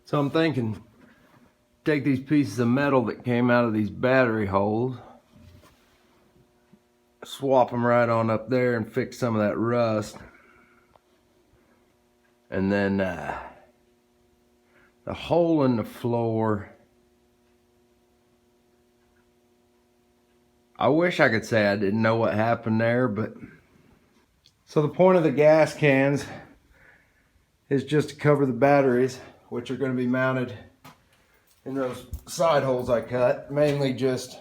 So I'm thinking, take these pieces of metal that came out of these battery holes, swap them right on up there and fix some of that rust. And then the hole in the floor, I wish I could say I didn't know what happened there, but so the point of the gas cans is just to cover the batteries, which are going to be mounted in those side holes I cut. Mainly just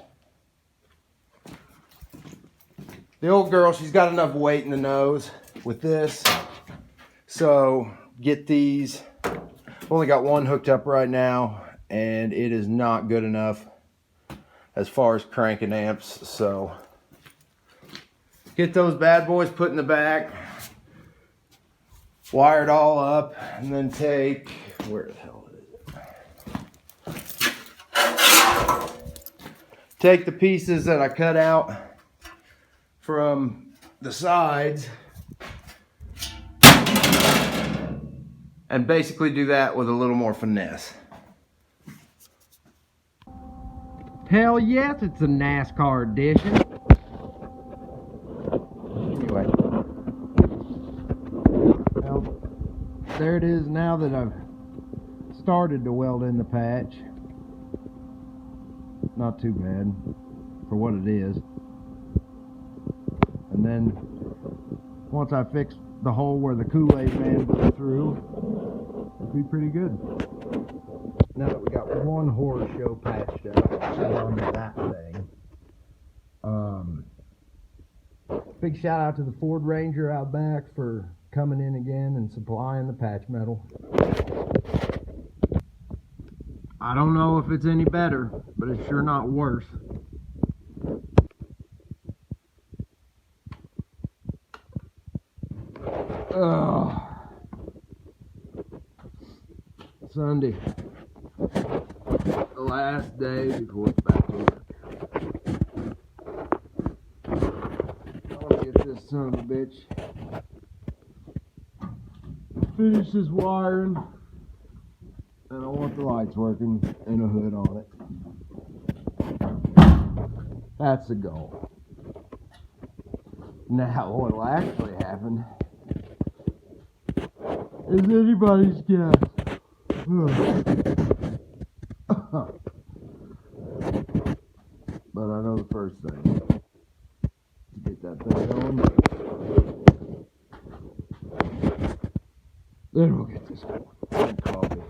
the old girl, she's got enough weight in the nose with this, so get these. I've only got one hooked up right now, and it is not good enough as far as cranking amps, so get those bad boys put in the back, wire it all up, and then take, where the hell is it? Take the pieces that I cut out from the sides and basically do that with a little more finesse. Hell yes, it's a NASCAR edition. Anyway, well, there it is now that I've started to weld in the patch. Not too bad for what it is. And then once I fix the hole where the Kool-Aid man blew through, it'll be pretty good. Now that we got one horror show patched up on that thing. Big shout out to the Ford Ranger out back for coming in again and supplying the patch metal. I don't know if it's any better, but it's sure not worse. Sunday, the last day before it's back to work. I'll get this son of a bitch, finish this wiring, and I want the lights working and a hood on it. That's the goal. Now what'll actually happen is anybody's guess. But I know the first thing to get that thing going. Then we'll get this going. Coffee.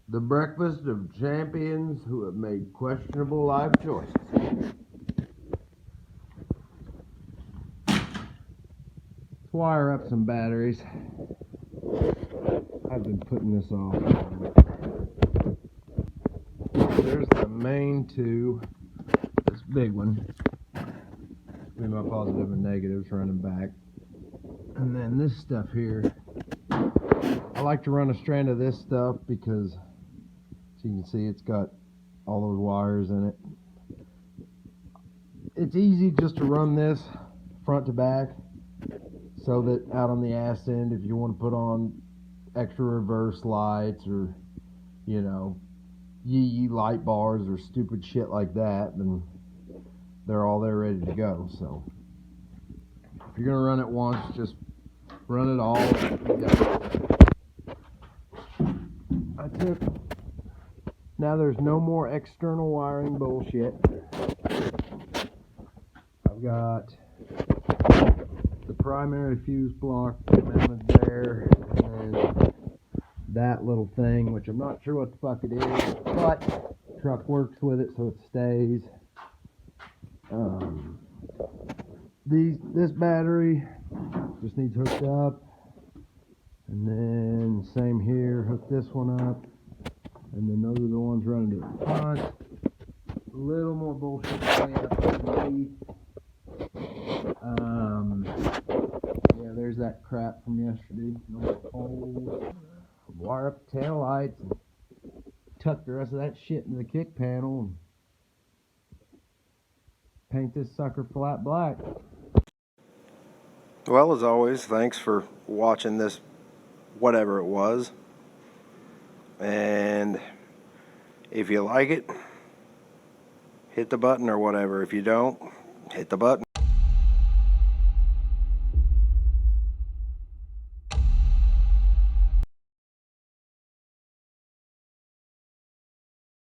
The breakfast of champions who have made questionable life choices. Let's wire up some batteries. I've been putting this off. There's the main two. This big one. Be my positive and negatives running back. And then this stuff here. I like to run a strand of this stuff because, as you can see, it's got all those wires in it. It's easy just to run this front to back, so that out on the ass end, if you want to put on extra reverse lights or, you know, yee light bars or stupid shit like that, then they're all there ready to go. So if you're gonna run it once, just run it all. Now there's no more external wiring bullshit. I've got the primary fuse block mounted there, and then that little thing, which I'm not sure what the fuck it is, but the truck works with it so it stays. This battery just needs hooked up, and then same here, hook this one up, and then those are the ones running to the front. A little more bullshit way up underneath. Yeah, there's that crap from yesterday. No holes. Wire up the tail lights and tuck the rest of that shit into the kick panel and paint this sucker flat black. Well, as always, thanks for watching this, whatever it was. And if you like it, hit the button or whatever. If you don't, hit the button.